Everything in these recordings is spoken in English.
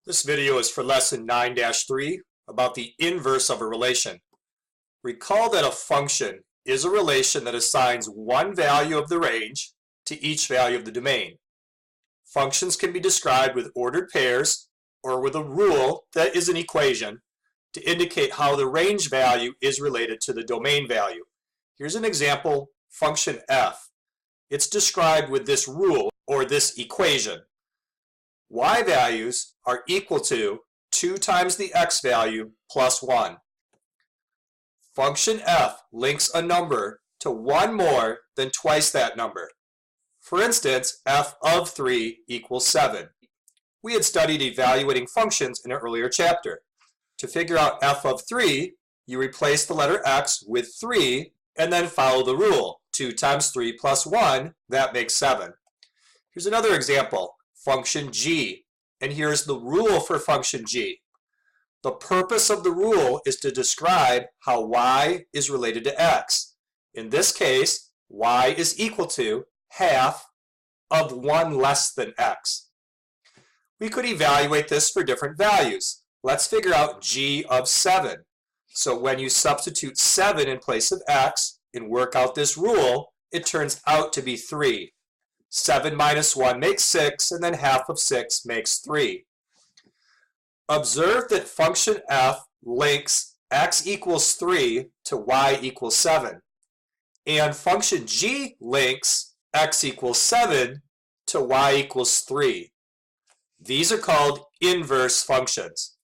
This video is for lesson 9-3 about the inverse of a relation. Recall that a function is a relation that assigns one value of the range to each value of the domain. Functions can be described with ordered pairs or with a rule that is an equation to indicate how the range value is related to the domain value. Here's an example, function f. It's described with this rule or this equation. Y values are equal to 2 times the x value plus 1. Function f links a number to one more than twice that number. For instance, f of 3 equals 7. We had studied evaluating functions in an earlier chapter. To figure out f of 3, you replace the letter x with 3 and then follow the rule. 2 times 3 plus 1, that makes 7. Here's another example. Function g, and here's the rule for function g. The purpose of the rule is to describe how y is related to x. In this case, y is equal to half of 1 less than x. We could evaluate this for different values. Let's figure out g of 7. So when you substitute 7 in place of x and work out this rule, it turns out to be 3. 7 minus 1 makes 6, and then half of 6 makes 3. Observe that function f links x equals 3 to y equals 7, and function g links x equals 7 to y equals 3. These are called inverse functions.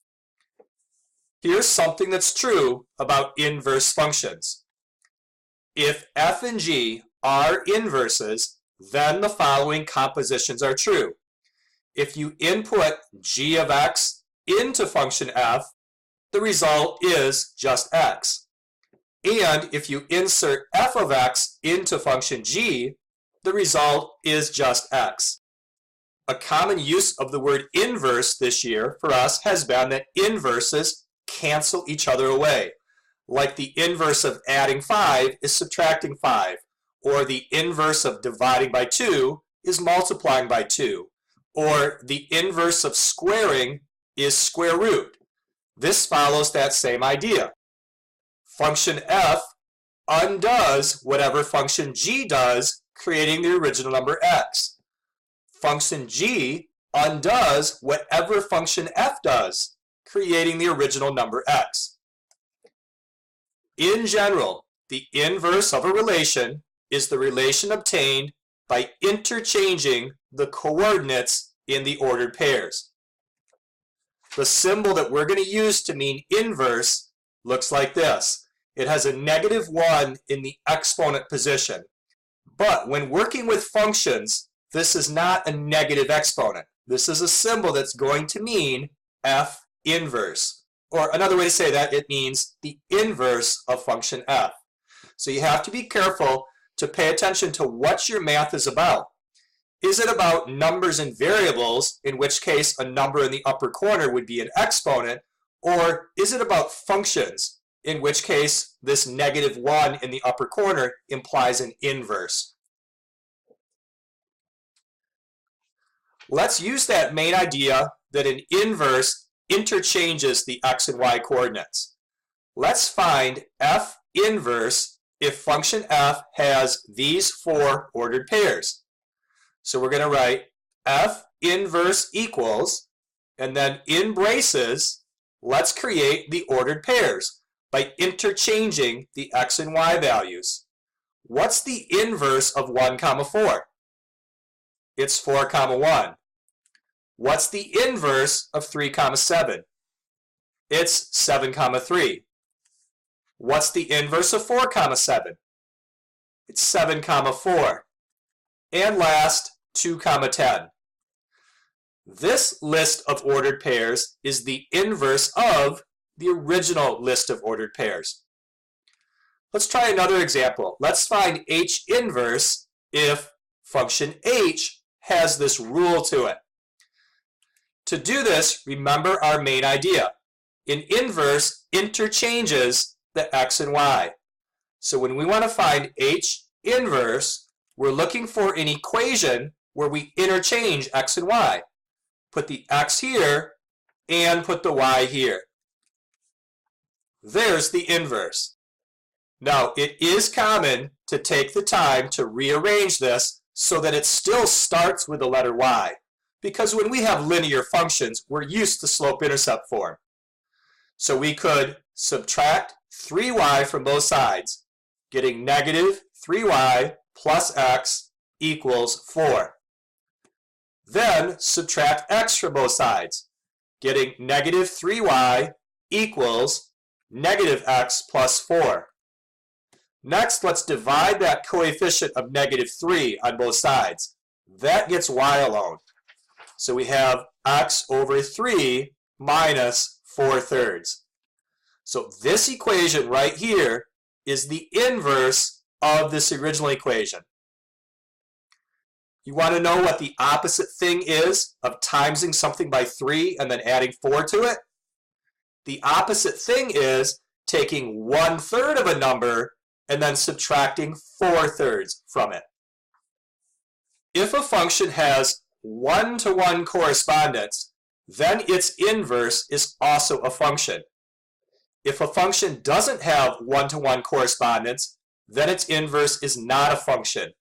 Here's something that's true about inverse functions. If f and g are inverses, then the following compositions are true. If you input g of x into function f, the result is just x. And if you insert f of x into function g, the result is just x. A common use of the word inverse this year for us has been that inverses cancel each other away. Like the inverse of adding 5 is subtracting 5. Or the inverse of dividing by 2 is multiplying by 2. Or the inverse of squaring is square root. This follows that same idea. Function f undoes whatever function g does, creating the original number x. Function g undoes whatever function f does, creating the original number x. In general, the inverse of a relation is the relation obtained by interchanging the coordinates in the ordered pairs. The symbol that we're going to use to mean inverse looks like this. It has a -1 in the exponent position. But when working with functions, this is not a negative exponent. This is a symbol that's going to mean f inverse. Or another way to say that, it means the inverse of function f. So you have to be careful to pay attention to what your math is about. Is it about numbers and variables, in which case a number in the upper corner would be an exponent, or is it about functions, in which case this -1 in the upper corner implies an inverse? Let's use that main idea that an inverse interchanges the x and y coordinates. Let's find f inverse if function f has these 4 ordered pairs. So we're going to write f inverse equals, and then in braces, let's create the ordered pairs by interchanging the x and y values. What's the inverse of 1, 4? It's 4, 1. What's the inverse of 3, 7? It's 7, 3. What's the inverse of 4, 7? It's 7, 4. And last, 2, 10. This list of ordered pairs is the inverse of the original list of ordered pairs. Let's try another example. Let's find h inverse if function h has this rule to it. To do this, remember our main idea. An inverse interchanges the x and y. So when we want to find h inverse, we're looking for an equation where we interchange x and y. Put the x here and put the y here. There's the inverse. Now, it is common to take the time to rearrange this so that it still starts with the letter y, because when we have linear functions, we're used to slope-intercept form. So we could subtract 3y from both sides, getting negative 3y plus x equals 4. Then subtract x from both sides, getting negative 3y equals negative x plus 4. Next, let's divide that coefficient of negative 3 on both sides. That gets y alone. So we have x over 3 minus 4/3. So this equation right here is the inverse of this original equation. You want to know what the opposite thing is of timesing something by 3 and then adding 4 to it? The opposite thing is taking 1/3 of a number and then subtracting 4/3 from it. If a function has 1-to-1 correspondence, then its inverse is also a function. If a function doesn't have 1-to-1 correspondence, then its inverse is not a function.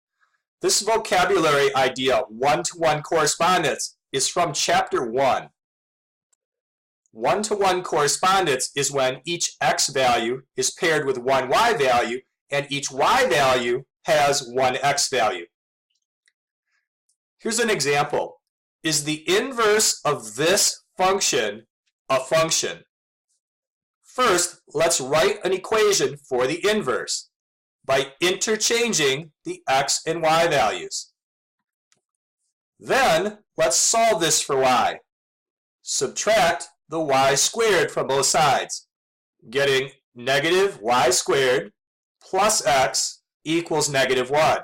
This vocabulary idea, 1-to-1 correspondence, is from chapter 1. 1-to-1 correspondence is when each x value is paired with one y value and each y value has one x value. Here's an example. Is the inverse of this function a function? First, let's write an equation for the inverse by interchanging the x and y values. Then, let's solve this for y. Subtract the y squared from both sides, getting negative y squared plus x equals negative 1.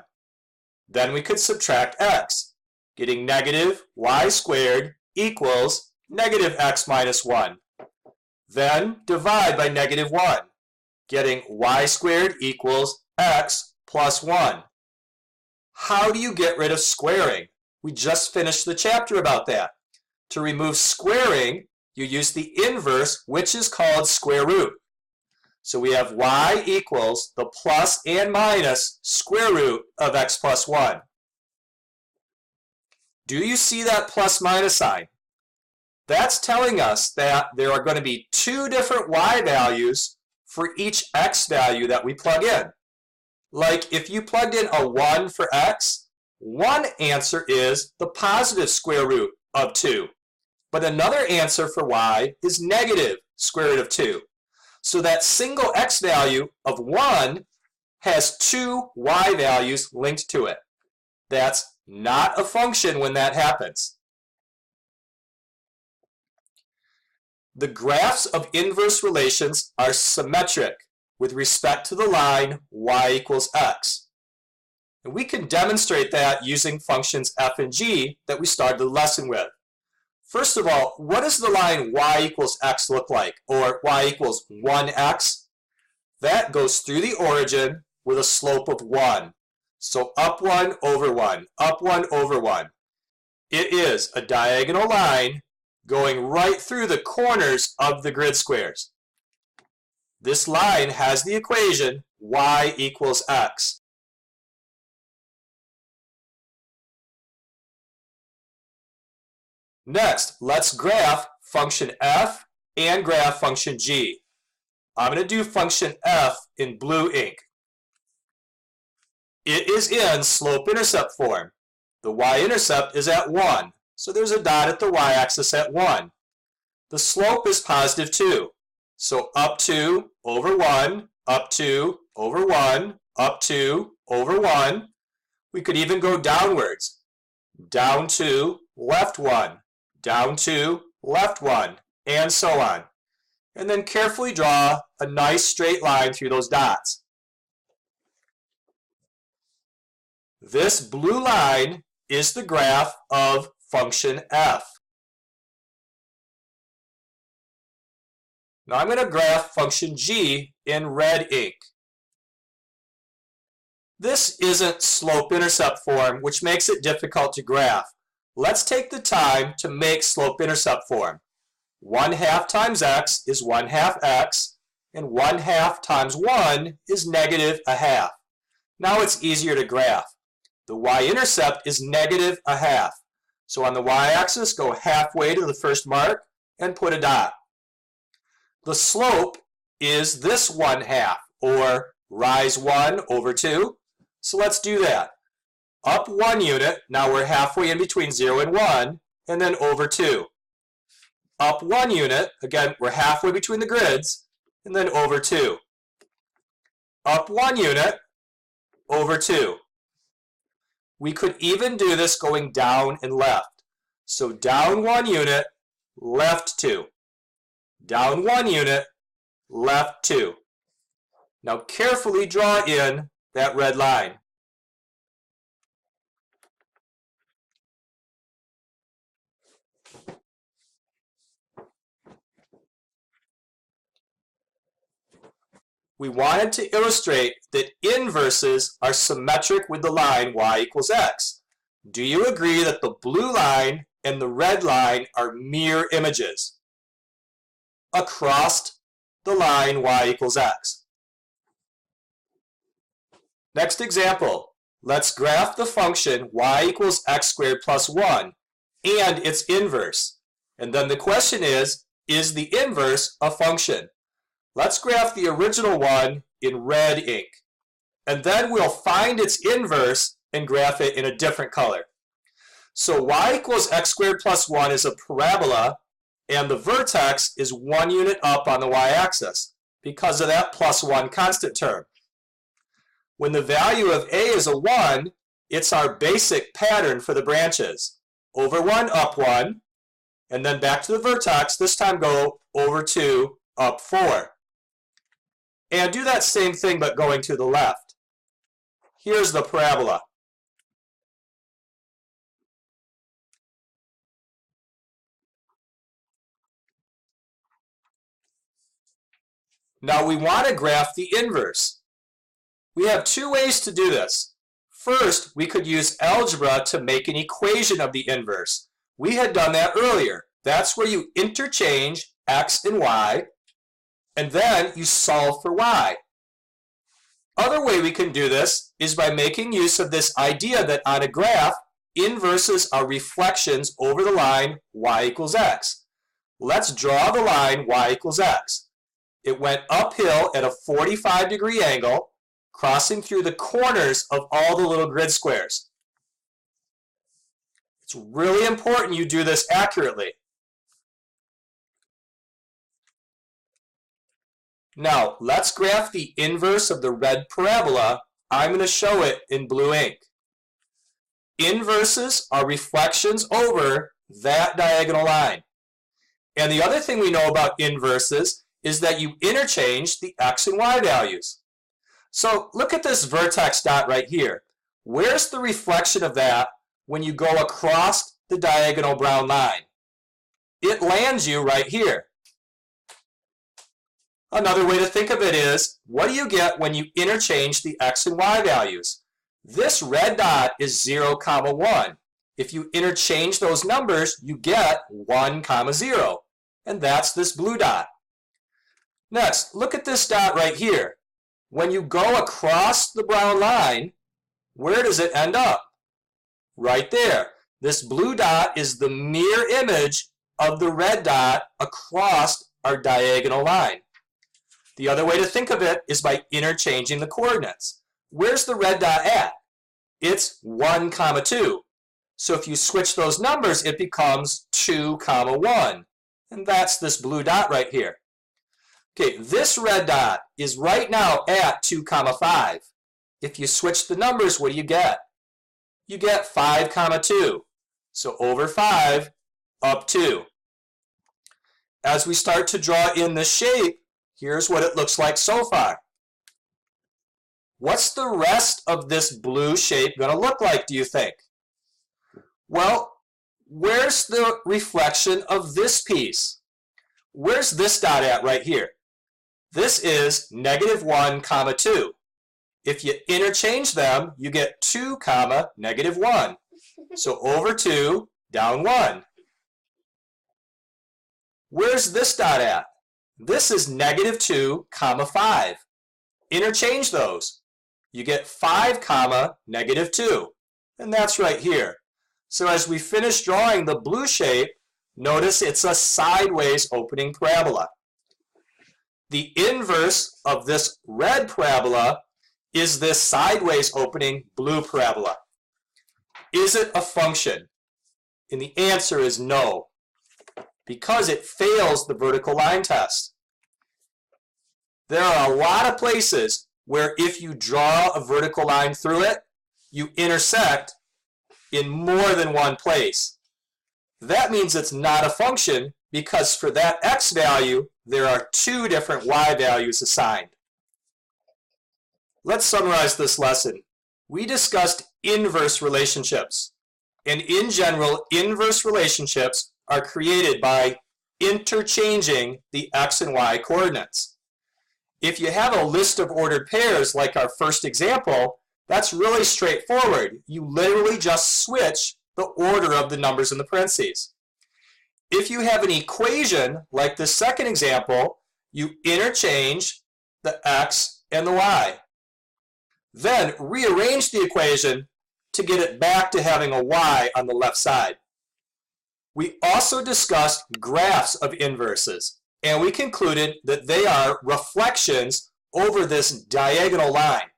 Then we could subtract x, getting negative y squared equals negative x minus 1. Then divide by negative 1, getting y squared equals x plus 1. How do you get rid of squaring? We just finished the chapter about that. To remove squaring, you use the inverse, which is called square root. So we have y equals the plus and minus square root of x plus 1. Do you see that plus minus sign? That's telling us that there are going to be two different y values for each x value that we plug in. Like if you plugged in a 1 for x, one answer is the positive square root of 2. But another answer for y is negative square root of 2. So that single x value of 1 has two y values linked to it. That's not a function when that happens. The graphs of inverse relations are symmetric with respect to the line y equals x. And we can demonstrate that using functions f and g that we started the lesson with. First of all, what does the line y equals x look like, or y equals 1x? That goes through the origin with a slope of 1. So up 1 over 1, up 1 over 1. It is a diagonal line going right through the corners of the grid squares. This line has the equation y equals x. Next, let's graph function f and graph function g. I'm going to do function f in blue ink. It is in slope-intercept form. The y-intercept is at 1, so there's a dot at the y-axis at 1. The slope is positive 2, so up 2 over 1, up 2 over 1, up 2 over 1. We could even go downwards. Down 2, left 1, down 2, left 1, and so on. And then carefully draw a nice straight line through those dots. This blue line is the graph of function f. Now I'm going to graph function g in red ink. This isn't slope-intercept form, which makes it difficult to graph. Let's take the time to make slope-intercept form. 1/2 times x is 1/2 x, and 1/2 times 1 is -1/2. Now it's easier to graph. The y-intercept is -1/2. So on the y-axis, go halfway to the first mark and put a dot. The slope is this 1/2, or rise 1 over 2. So let's do that. Up 1 unit, now we're halfway in between 0 and 1, and then over 2. Up 1 unit, again, we're halfway between the grids, and then over 2. Up 1 unit, over 2. We could even do this going down and left. So down 1 unit, left 2. Down 1 unit, left 2. Now carefully draw in that red line. We wanted to illustrate that inverses are symmetric with the line y equals x. Do you agree that the blue line and the red line are mirror images across the line y equals x? Next example, let's graph the function y equals x squared plus 1 and its inverse. And then the question is the inverse a function? Let's graph the original one in red ink, and then we'll find its inverse and graph it in a different color. So y equals x squared plus 1 is a parabola, and the vertex is 1 unit up on the y-axis because of that plus 1 constant term. When the value of a is a 1, it's our basic pattern for the branches. Over 1, up 1, and then back to the vertex, this time go over 2, up 4. And do that same thing but going to the left. Here's the parabola. Now we want to graph the inverse. We have two ways to do this. First, we could use algebra to make an equation of the inverse. We had done that earlier. That's where you interchange x and y, and then you solve for y. Other way we can do this is by making use of this idea that on a graph, inverses are reflections over the line y equals x. Let's draw the line y equals x. It went uphill at a 45-degree angle, crossing through the corners of all the little grid squares. It's really important you do this accurately. Now, let's graph the inverse of the red parabola. I'm going to show it in blue ink. Inverses are reflections over that diagonal line. And the other thing we know about inverses is that you interchange the x and y values. So look at this vertex dot right here. Where's the reflection of that when you go across the diagonal brown line? It lands you right here. Another way to think of it is, what do you get when you interchange the x and y values? This red dot is 0, 1. If you interchange those numbers, you get 1, 0. And that's this blue dot. Next, look at this dot right here. When you go across the brown line, where does it end up? Right there. This blue dot is the mirror image of the red dot across our diagonal line. The other way to think of it is by interchanging the coordinates. Where's the red dot at? It's 1, 2. So if you switch those numbers, it becomes 2, 1. And that's this blue dot right here. Okay, this red dot is right now at 2, 5. If you switch the numbers, what do you get? You get 5, 2. So over 5, up 2. As we start to draw in the shape, here's what it looks like so far. What's the rest of this blue shape going to look like, do you think? Well, where's the reflection of this piece? Where's this dot at right here? This is -1, 2. If you interchange them, you get 2, -1. So over 2, down 1. Where's this dot at? This is -2, 5. Interchange those. You get 5, -2. And that's right here. So as we finish drawing the blue shape, notice it's a sideways opening parabola. The inverse of this red parabola is this sideways opening blue parabola. Is it a function? And the answer is no, because it fails the vertical line test. There are a lot of places where if you draw a vertical line through it, you intersect in more than one place. That means it's not a function, because for that x value, there are 2 different y values assigned. Let's summarize this lesson. We discussed inverse relationships. And in general, inverse relationships are created by interchanging the x and y coordinates. If you have a list of ordered pairs like our first example, that's really straightforward. You literally just switch the order of the numbers in the parentheses. If you have an equation like the second example, you interchange the x and the y. Then rearrange the equation to get it back to having a y on the left side. We also discussed graphs of inverses, and we concluded that they are reflections over this diagonal line.